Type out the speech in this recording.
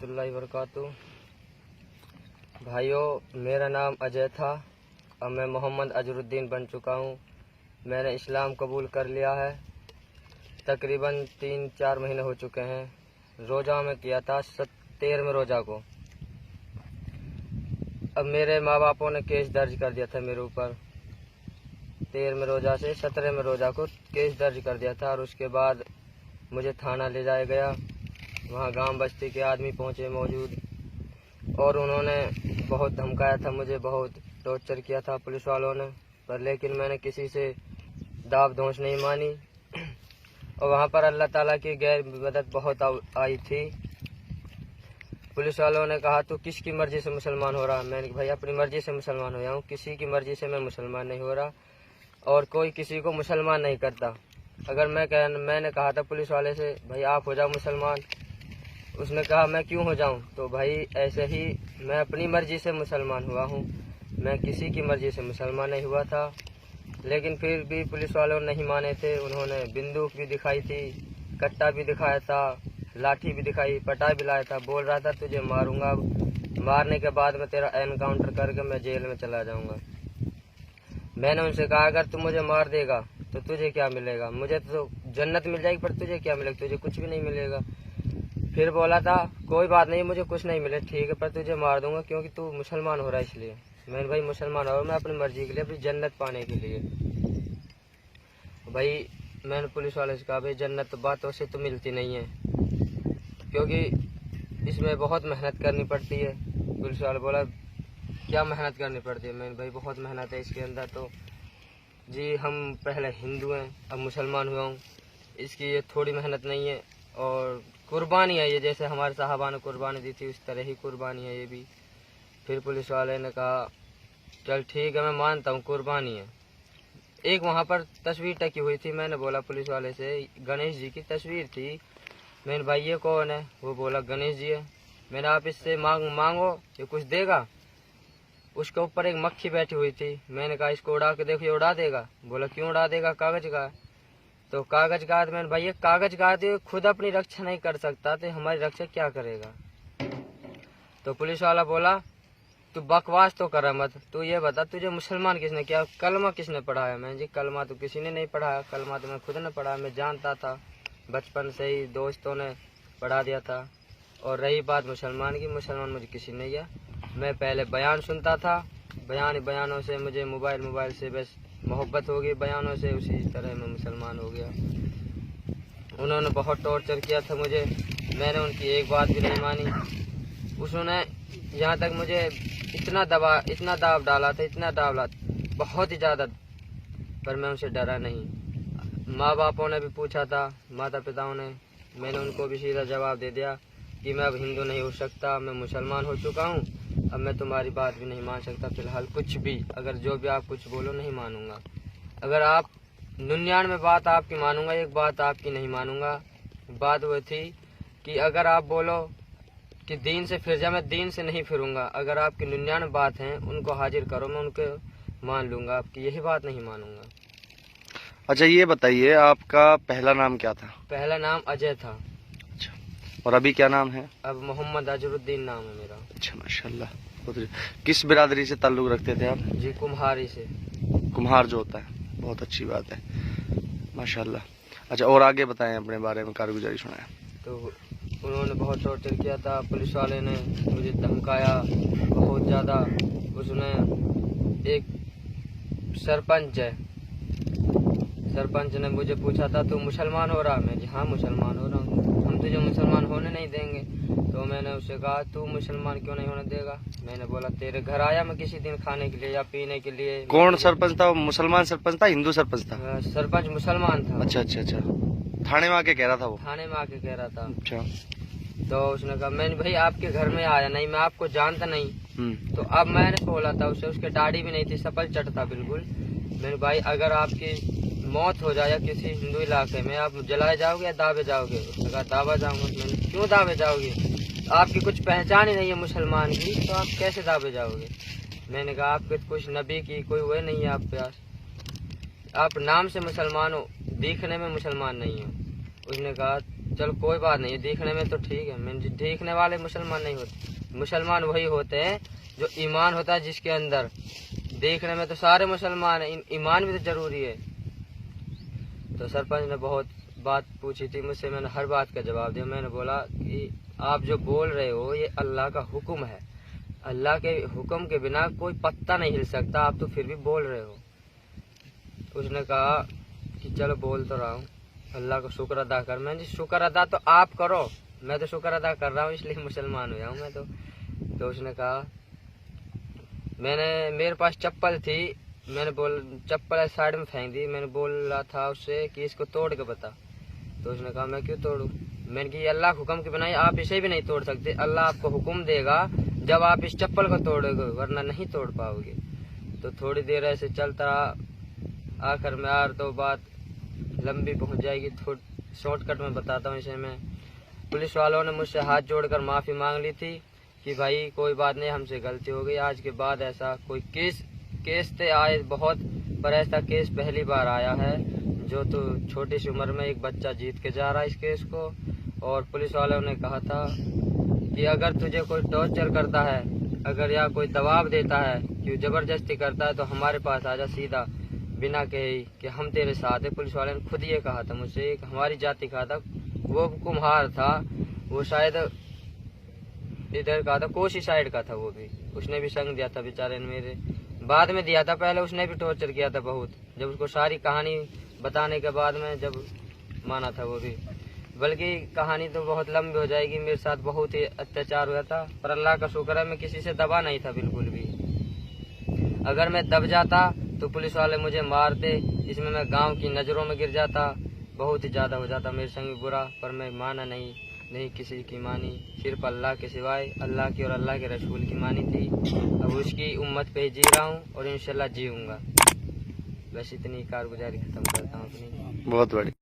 रहमतुल्लाहि व बरकातुहू। भाइयों, मेरा नाम अजय था। अब मैं मोहम्मद अजरुद्दीन बन चुका हूँ। मैंने इस्लाम कबूल कर लिया है। तकरीबन 3-4 महीने हो चुके हैं। रोज़ा में किया था 13वें रोज़ा को। अब मेरे माँ बापों ने केस दर्ज कर दिया था मेरे ऊपर। 13वें रोज़ा से 17वें रोज़ा को केस दर्ज कर दिया था और उसके बाद मुझे थाना ले जाया गया। वहाँ गांव बस्ती के आदमी पहुँचे मौजूद और उन्होंने बहुत धमकाया था मुझे, बहुत टॉर्चर किया था पुलिस वालों ने, पर लेकिन मैंने किसी से दाब दोष नहीं मानी। और वहाँ पर अल्लाह ताला की गैर मदद बहुत आई थी। पुलिस वालों ने कहा तू किसकी मर्जी से मुसलमान हो रहा? मैंने कहा भाई अपनी मर्जी से मुसलमान हो हूँ, किसी की मर्जी से मैं मुसलमान नहीं हो रहा और कोई किसी को मुसलमान नहीं करता। अगर मैंने कहा था पुलिस वाले से भाई आप हो जाओ मुसलमान, उसने कहा मैं क्यों हो जाऊं? तो भाई ऐसे ही मैं अपनी मर्जी से मुसलमान हुआ हूं, मैं किसी की मर्जी से मुसलमान नहीं हुआ था। लेकिन फिर भी पुलिस वालों नहीं माने थे। उन्होंने बंदूक भी दिखाई थी, कट्टा भी दिखाया था, लाठी भी दिखाई, पटा भी लाया था। बोल रहा था तुझे मारूंगा, मारने के बाद में तेरा एनकाउंटर करके मैं जेल में चला जाऊंगा। मैंने उनसे कहा अगर तू मुझे मार देगा तो तुझे क्या मिलेगा? मुझे तो जन्नत मिल जाएगी, पर तुझे क्या मिलेगा? तुझे कुछ भी नहीं मिलेगा। फिर बोला था कोई बात नहीं, मुझे कुछ नहीं मिले, ठीक है, पर तुझे मार दूंगा क्योंकि तू मुसलमान हो रहा है इसलिए। मैंने भाई मुसलमान हो रहा मैं अपनी मर्जी के लिए, अपनी जन्नत पाने के लिए। भाई मैंने पुलिस वाले से कहा भाई जन्नत तो बातों से तो मिलती नहीं है, क्योंकि इसमें बहुत मेहनत करनी पड़ती है। पुलिस वाला बोला क्या मेहनत करनी पड़ती है? मैंने भाई बहुत मेहनत है इसके अंदर। तो जी हम पहले हिंदू हैं, अब मुसलमान हुआ हूँ, इसकी ये थोड़ी मेहनत नहीं है और कुर्बानी है ये, जैसे हमारे साहबा ने कुर्बानी दी थी उस तरह ही कुर्बानी है ये भी। फिर पुलिस वाले ने कहा चल ठीक है मैं मानता हूँ कुर्बानी है। एक वहाँ पर तस्वीर टकी हुई थी, मैंने बोला पुलिस वाले से गणेश जी की तस्वीर थी। मैंने भाई ये कौन है? वो बोला गणेश जी है। मैंने आप इससे मांगो ये कुछ देगा? उसके ऊपर एक मक्खी बैठी हुई थी। मैंने कहा इसको उड़ा के देखो ये उड़ा देगा। बोला क्यों उड़ा देगा? कागज का। तो कागज का मैंने भाई ये कागज का खुद अपनी रक्षा नहीं कर सकता तो हमारी रक्षा क्या करेगा? तो पुलिस वाला बोला तू बकवास तो कर मत, तू ये बता तुझे मुसलमान किसने किया, कलमा किसने पढ़ाया? मैंने जी कलमा तो किसी ने नहीं पढ़ाया, कलमा तो मैं खुद ने पढ़ा, मैं जानता था, बचपन से ही दोस्तों ने पढ़ा दिया था। और रही बात मुसलमान की, मुसलमान मुझे किसी ने किया। मैं पहले बयान सुनता था, बयानों से मुझे मोबाइल से बस मोहब्बत हो गई बयानों से, उसी तरह मैं मुसलमान हो गया। उन्होंने बहुत टॉर्चर किया था मुझे, मैंने उनकी एक बात भी नहीं मानी। उन्होंने यहाँ तक मुझे इतना दाब डाला था, इतना डाला बहुत ही ज़्यादा, पर मैं उनसे डरा नहीं। माँ बापों ने भी पूछा था, माता पिताओं ने, मैंने उनको भी सीधा जवाब दे दिया कि मैं अब हिंदू नहीं हो सकता, मैं मुसलमान हो चुका हूँ, अब मैं तुम्हारी बात भी नहीं मान सकता फिलहाल कुछ भी। अगर जो भी आप कुछ बोलो नहीं मानूंगा। अगर आप 99 बात आपकी मानूंगा, एक बात आपकी नहीं मानूंगा। बात वो थी कि अगर आप बोलो कि दीन से फिर जा, मैं दीन से नहीं फिरूंगा। अगर आपकी 99 बात हैं उनको हाजिर करो, मैं उनको मान लूंगा, आपकी यही बात नहीं मानूंगा। अच्छा ये बताइए आपका पहला नाम क्या था? पहला नाम अजय था। अच्छा, और अभी क्या नाम है? अब मोहम्मद अजरुद्दीन नाम है मेरा। अच्छा माशाल्लाह। किस बिरादरी से ताल्लुक रखते थे आप? जी कुम्हारी से। कुम्हार जो होता है, बहुत अच्छी बात है माशाल्लाह। अच्छा और आगे बताएं अपने बारे में, कारगुजारी सुनाएं। तो उन्होंने बहुत टॉर्चर किया था, पुलिस वाले ने मुझे धमकाया बहुत ज़्यादा। उसने एक सरपंच ने मुझे पूछा था तू मुसलमान हो रहा? मैं जी हाँ मुसलमान हो रहा हूँ। हम तुझे मुसलमान होने नहीं देंगे। तो मैंने उससे कहा तू मुसलमान क्यों नहीं होने देगा? मैंने बोला तेरे घर आया मैं किसी दिन खाने के लिए या पीने के लिए। कौन सरपंच था? मुसलमान सरपंच था, हिंदू सरपंच था? सरपंच मुसलमान था। अच्छा। थाने में आके कह रहा था वो? थाने में आके कह रहा था। अच्छा। तो उसने कहा मैंने भाई आपके घर में आया नहीं, मैं आपको जानता नहीं। तो अब मैंने बोला था उसे, उसके दाढ़ी भी नहीं थी, सपल चट था बिल्कुल। मैंने भाई अगर आपकी मौत हो जाए किसी हिंदू इलाके में, आप जलाए जाओगे या दावे जाओगे? उसने कहा दावा जाऊंगा। मैंने क्यों दावे जाओगे? आपकी कुछ पहचान ही नहीं है मुसलमान की, तो आप कैसे दावे जाओगे? मैंने कहा आपके कुछ नबी की कोई वह नहीं है आप पास, आप नाम से मुसलमान हो, दिखने में मुसलमान नहीं हो। उसने कहा चलो कोई बात नहीं, देखने में तो ठीक है, मैं देखने वाले मुसलमान नहीं होते। मुसलमान वही होते हैं जो ईमान होता है जिसके अंदर। देखने में तो सारे मुसलमान हैं, ईमान भी तो जरूरी है। तो सरपंच ने बहुत बात पूछी थी मुझसे, मैंने हर बात का जवाब दिया। मैंने बोला कि आप जो बोल रहे हो ये अल्लाह का हुक्म है, अल्लाह के हुक्म के बिना कोई पत्ता नहीं हिल सकता, आप तो फिर भी बोल रहे हो। उसने कहा कि चलो बोल तो रहा हूँ, अल्लाह का शुक्र अदा कर। मैंने शुक्र अदा तो आप करो, मैं तो शुक्र अदा कर रहा हूँ इसलिए मुसलमान हुआ हूँ मैं तो उसने कहा, मेरे पास चप्पल थी, मैंने चप्पल साइड में फेंक दी। मैंने बोल रहा था उससे कि इसको तोड़ के बता। तो उसने कहा मैं क्यों तोड़ूं? मैंने कि अल्लाह हुक्म के बिना आप इसे भी नहीं तोड़ सकते, अल्लाह आपको हुक्म देगा जब आप इस चप्पल को तोड़ोगे, वरना नहीं तोड़ पाओगे। तो थोड़ी देर ऐसे चलता रहा। आखिर में यार तो बात लंबी पहुंच जाएगी, शॉर्टकट में बताता हूँ इसे मैं। पुलिस वालों ने मुझसे हाथ जोड़कर माफ़ी मांग ली थी कि भाई कोई बात नहीं, हमसे गलती हो गई, आज के बाद ऐसा कोई केस ते आए बहुत, पर ऐसा केस पहली बार आया है जो तो छोटी सी उम्र में एक बच्चा जीत के जा रहा है इस केस को। और पुलिस वालों ने कहा था कि अगर तुझे कोई टॉर्चर करता है, अगर या कोई दबाव देता है, कि जबरदस्ती करता है, तो हमारे पास आजा सीधा, बिना कहे कि हम तेरे साथ है। पुलिस वाले ने खुद ये कहा था मुझसे, एक हमारी जाति का था, वो कुम्हार था, वो शायद इधर का था, कोसी साइड का था, वो भी उसने भी संग दिया था बेचारे ने मेरे, बाद में दिया था, पहले उसने भी टॉर्चर किया था बहुत। जब उसको सारी कहानी बताने के बाद में जब माना था वो भी, बल्कि कहानी तो बहुत लंबी हो जाएगी। मेरे साथ बहुत ही अत्याचार हुआ था, पर अल्लाह का शुक्र है मैं किसी से दबा नहीं था बिल्कुल भी। अगर मैं दब जाता तो पुलिस वाले मुझे मारते, इसमें मैं गांव की नज़रों में गिर जाता, बहुत ही ज़्यादा हो जाता मेरे संग बुरा। पर मैं माना नहीं किसी की मानी, सिर्फ अल्लाह के सिवाय, अल्लाह की और अल्लाह के रसूल की मानी थी। अब उसकी उम्मत पे जी रहा हूँ और इंशाल्लाह जीऊँगा। बस इतनी कारगुजारी खत्म करता हूँ अपनी। बहुत बढ़िया।